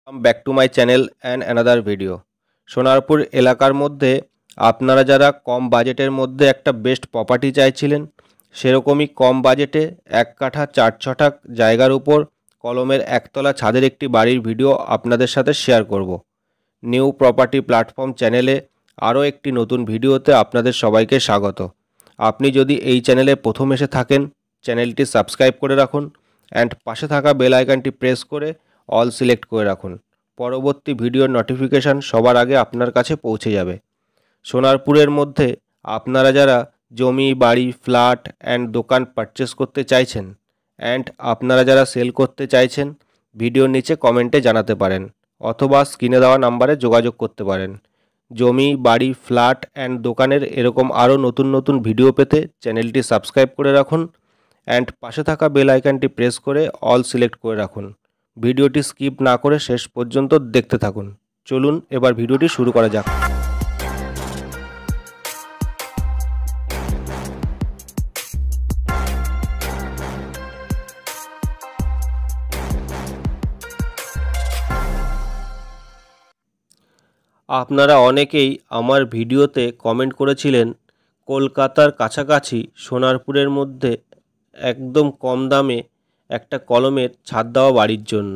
Back to my channel and another video. Sonarpur এলাকার মধ্যে আপনারা যারা কম বাজেটের মধ্যে একটা বেস্ট প্রপার্টি চাইছিলেন, সেরকমই কম বাজেটে 1 কাঠা 4 ছটাক জায়গার উপর কলমের একতলা ছাদের একটি বাড়ির ভিডিও আপনাদের সাথে শেয়ার করব। নিউ প্রপার্টি প্ল্যাটফর্ম চ্যানেলে আরও একটি নতুন ভিডিওতে আপনাদের সবাইকে স্বাগত। আপনি যদি এই চ্যানেলে প্রথম এসে থাকেন, চ্যানেলটি সাবস্ক্রাইব করে রাখুন অ্যান্ড পাশে থাকা বেল আইকনটি প্রেস করে অল সিলেক্ট করে রাখুন। পরবর্তী ভিডিওর নোটিফিকেশান সবার আগে আপনার কাছে পৌঁছে যাবে। সোনারপুরের মধ্যে আপনারা যারা জমি, বাড়ি, ফ্ল্যাট অ্যান্ড দোকান পারচেস করতে চাইছেন অ্যান্ড আপনারা যারা সেল করতে চাইছেন, ভিডিওর নিচে কমেন্টে জানাতে পারেন অথবা স্ক্রিনে দেওয়া নাম্বারে যোগাযোগ করতে পারেন। জমি, বাড়ি, ফ্ল্যাট অ্যান্ড দোকানের এরকম আরও নতুন নতুন ভিডিও পেতে চ্যানেলটি সাবস্ক্রাইব করে রাখুন অ্যান্ড পাশে থাকা বেল আইকনটি প্রেস করে অল সিলেক্ট করে রাখুন। ভিডিওটি স্কিপ না করে শেষ পর্যন্ত দেখতে থাকুন। চলুন এবার ভিডিওটি শুরু করা যাক। আপনারা অনেকেই আমার ভিডিওতে কমেন্ট করেছিলেন কলকাতার কাছাকাছি সোনারপুরের মধ্যে একদম কম দামে একটা কলমের ছাদ দেওয়া বাড়ির জন্য।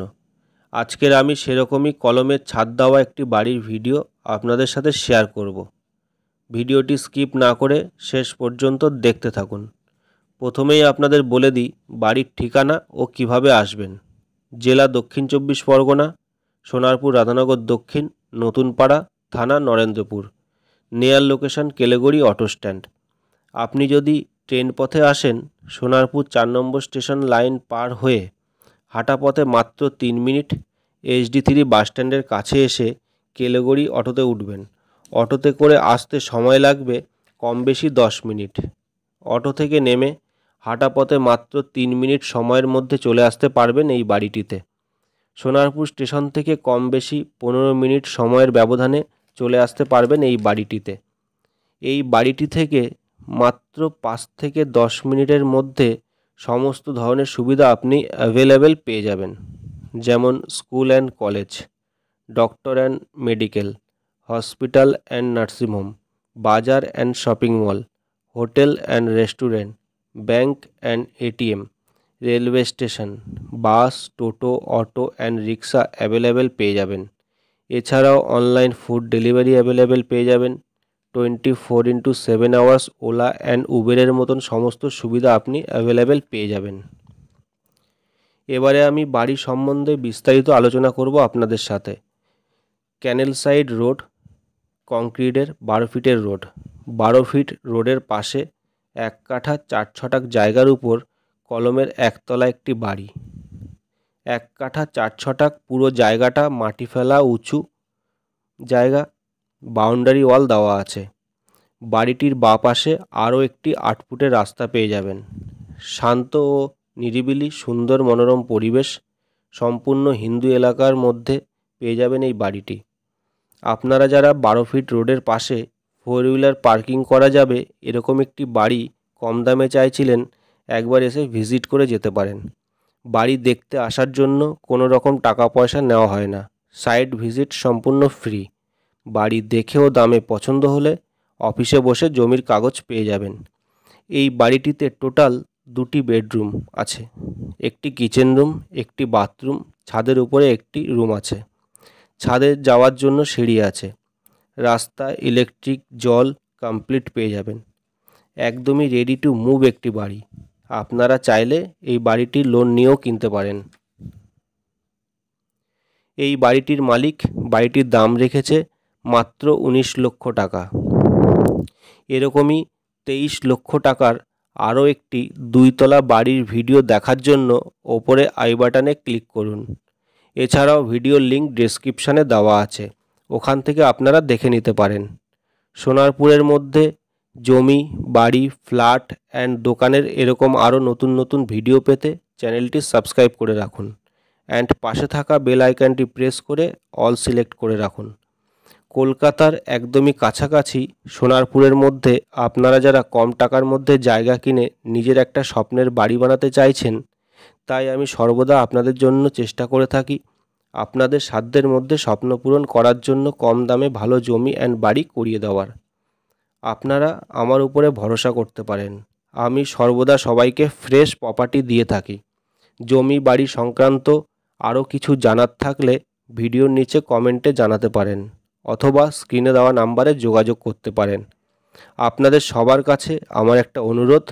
আজকের আমি সেরকমই কলমের ছাদ দেওয়া একটি বাড়ির ভিডিও আপনাদের সাথে শেয়ার করব। ভিডিওটি স্কিপ না করে শেষ পর্যন্ত দেখতে থাকুন। প্রথমেই আপনাদের বলে দিই বাড়ির ঠিকানা ও কিভাবে আসবেন। জেলা দক্ষিণ 24 পরগনা, সোনারপুর রাধানগর দক্ষিণ, নতুনপাড়া, থানা Narendrapur. Near location Kelegari auto stand. আপনি যদি ট্রেন পথে আসেন, সোনারপুর 4 নম্বর স্টেশন লাইন পার হয়ে হাঁটা পথে মাত্র 3 মিনিট HD3 বাস স্ট্যান্ডের কাছে এসে কেলেগড়ি অটোতে উঠবেন। অটোতে করে আসতে সময় লাগবে কম বেশি 10 মিনিট। অটো থেকে নেমে হাঁটা পথে মাত্র 3 মিনিট সময়ের মধ্যে চলে আসতে পারবেন এই বাড়িটিতে। সোনারপুর স্টেশন থেকে কম বেশি 15 মিনিট সময়ের ব্যবধানে চলে আসতে পারবেন এই বাড়িটিতে। এই বাড়িটি থেকে মাত্র 5 থেকে 10 মিনিটের মধ্যে সমস্ত ধরনের সুবিধা আপনি অ্যাভেলেবেল পেয়ে যাবেন, যেমন school and college, doctor and medical, hospital and nursing home, bazaar and shopping mall, hotel and restaurant, bank and ATM, railway station, bus, টোটো, অটো অ্যান্ড রিক্সা অ্যাভেলেবেল পেয়ে যাবেন। এছাড়াও অনলাইন ফুড ডেলিভারি অ্যাভেলেবেল পেয়ে যাবেন। 24x7 আওয়ার্স ওলা অ্যান্ড উবেরের মতন সমস্ত সুবিধা আপনি অ্যাভেলেবেল পেয়ে যাবেন। এবারে আমি বাড়ি সম্বন্ধে বিস্তারিত আলোচনা করব আপনাদের সাথে। ক্যানেল সাইড রোড, কংক্রিটের 12 ফিটের রোড। 12 ফিট রোডের পাশে 1 কাঠা 4 ছটাক জায়গার উপর কলমের একতলা একটি বাড়ি। 1 কাঠা 4 ছটাক পুরো জায়গাটা মাটি ফেলা উঁচু জায়গা, বাউন্ডারি ওয়াল দেওয়া আছে। বাড়িটির বাঁ পাশে আরও একটি 8 ফুটের রাস্তা পেয়ে যাবেন। শান্ত ও নিরিবিলি সুন্দর মনোরম পরিবেশ সম্পূর্ণ হিন্দু এলাকার মধ্যে পেয়ে যাবেন এই বাড়িটি। আপনারা যারা 12 ফিট রোডের পাশে 4 হুইলার পার্কিং করা যাবে এরকম একটি বাড়ি কম দামে চাইছিলেন, একবার এসে ভিজিট করে যেতে পারেন। বাড়ি দেখতে আসার জন্য কোনো রকম টাকা পয়সা নেওয়া হয় না। সাইট ভিজিট সম্পূর্ণ ফ্রি। বাড়ি দেখেও দামে পছন্দ হলে অফিসে বসে জমির কাগজ পেয়ে যাবেন। এই বাড়িটিতে টোটাল 2টি বেডরুম আছে, একটি কিচেন রুম, একটি বাথরুম, ছাদের উপরে একটি রুম আছে। ছাদে যাওয়ার জন্য সিঁড়ি আছে। রাস্তা, ইলেকট্রিক, জল কমপ্লিট পেয়ে যাবেন। একদমই রেডি টু মুভ একটি বাড়ি। আপনারা চাইলে এই বাড়িটি লোন নিয়েও কিনতে পারেন। এই বাড়িটির মালিক বাড়িটির দাম রেখেছে মাত্র 19 লক্ষ টাকা। এরকমই 23 লক্ষ টাকার আরও একটি 2 তলা বাড়ির ভিডিও দেখার জন্য ওপরে আই বাটনে ক্লিক করুন। এছাড়াও ভিডিওর লিঙ্ক ডেসক্রিপশানে দেওয়া আছে, ওখান থেকে আপনারা দেখে নিতে পারেন। সোনারপুরের মধ্যে জমি, বাড়ি, ফ্ল্যাট অ্যান্ড দোকানের এরকম আরও নতুন নতুন ভিডিও পেতে চ্যানেলটি সাবস্ক্রাইব করে রাখুন অ্যান্ড পাশে থাকা বেল আইকনটি প্রেস করে অল সিলেক্ট করে রাখুন। কলকাতার একদমই কাছাকাছি সোনারপুরের মধ্যে আপনারা যারা কম টাকার মধ্যে জায়গা কিনে নিজের একটা স্বপ্নের বাড়ি বানাতে চাইছেন, তাই আমি সর্বদা আপনাদের জন্য চেষ্টা করে থাকি আপনাদের সাধ্যের মধ্যে স্বপ্ন পূরণ করার জন্য কম দামে ভালো জমি অ্যান্ড বাড়ি করিয়ে দেওয়ার। আপনারা আমার উপরে ভরসা করতে পারেন। আমি সর্বদা সবাইকে ফ্রেশ প্রপার্টি দিয়ে থাকি। জমি বাড়ি সংক্রান্ত আরও কিছু জানার থাকলে ভিডিওর নিচে কমেন্টে জানাতে পারেন অথবা স্ক্রিনে দেওয়া নাম্বারে যোগাযোগ করতে পারেন। আপনাদের সবার কাছে আমার একটা অনুরোধ,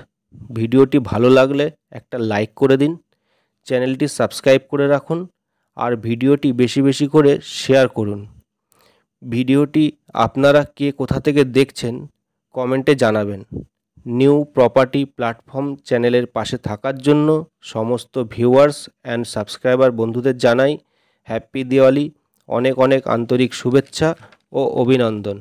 ভিডিওটি ভালো লাগলে একটা লাইক করে দিন, চ্যানেলটি সাবস্ক্রাইব করে রাখুন আর ভিডিওটি বেশি বেশি করে শেয়ার করুন। ভিডিওটি আপনারা কে কোথা থেকে দেখছেন কমেন্টে জানাবেন। নিউ প্রপার্টি প্ল্যাটফর্ম চ্যানেলের পাশে থাকার জন্য সমস্ত ভিউয়ার্স অ্যান্ড সাবস্ক্রাইবার বন্ধুদের জানাই হ্যাপি দিওয়ালি, অনেক অনেক আন্তরিক শুভেচ্ছা ও অভিনন্দন।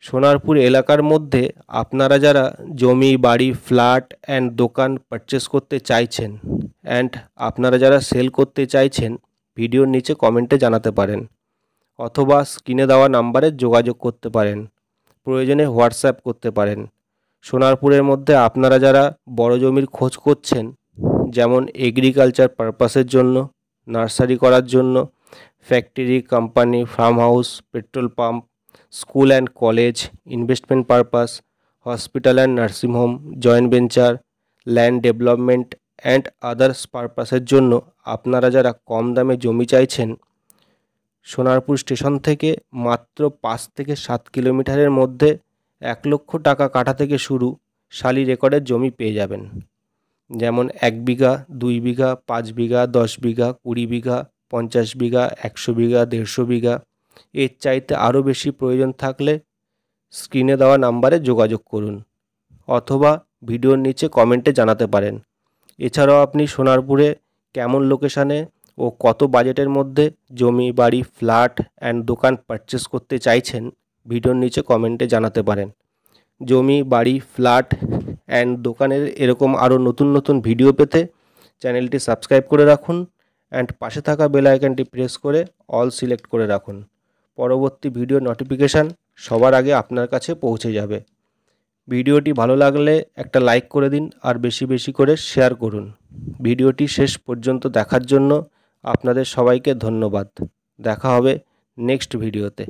সোনারপুর এলাকার মধ্যে আপনারা যারা জমি বাড়ি ফ্ল্যাট অ্যান্ড দোকান পারচেস করতে চাইছেন অ্যান্ড আপনারা যারা সেল করতে চাইছেন, ভিডিওর নিচে কমেন্টে জানাতে পারেন অথবা স্ক্রিনে দেওয়া নাম্বারে যোগাযোগ করতে পারেন, প্রয়োজনে হোয়াটসঅ্যাপ করতে পারেন। সোনারপুরের মধ্যে আপনারা যারা বড় জমির খোঁজ করছেন, যেমন এগ্রিকালচার পারপাসের জন্য, নার্সারি করার জন্য, factory company farm house petrol pump school and college investment purpose hospital and nursing home joint venture land development and others পারপাসের জন্য আপনারা যারা কম দামে জমি চাইছেন, সোনারপুর স্টেশন থেকে মাত্র 5 থেকে 7 কিলোমিটারের মধ্যে 1 লক্ষ টাকা কাঠা থেকে শুরু শালি রেকর্ডের জমি পেয়ে যাবেন। যেমন 1 বিঘা 2 বিঘা 5 বিঘা 10 বিঘা 20 বিঘা 50 বিঘা 100 বিঘা 150 বিঘা। এর চাইতে আরও বেশি প্রয়োজন থাকলে স্ক্রিনে দেওয়া নাম্বারে যোগাযোগ করুন অথবা ভিডিওর নিচে কমেন্টে জানাতে পারেন। এছাড়াও আপনি সোনারপুরে কেমন লোকেশানে ও কত বাজেটের মধ্যে জমি বাড়ি ফ্ল্যাট অ্যান্ড দোকান পারচেস করতে চাইছেন, ভিডিওর নিচে কমেন্টে জানাতে পারেন। জমি বাড়ি ফ্ল্যাট অ্যান্ড দোকানের এরকম আরও নতুন নতুন ভিডিও পেতে চ্যানেলটি সাবস্ক্রাইব করে রাখুন অ্যান্ড পাশে থাকা বেল আইকনটি প্রেস করে অল সিলেক্ট করে রাখুন। পরবর্তী ভিডিও নোটিফিকেশান সবার আগে আপনার কাছে পৌঁছে যাবে। ভিডিওটি ভালো লাগলে একটা লাইক করে দিন আর বেশি বেশি করে শেয়ার করুন। ভিডিওটি শেষ পর্যন্ত দেখার জন্য আপনাদের সবাইকে ধন্যবাদ। দেখা হবে নেক্সট ভিডিওতে।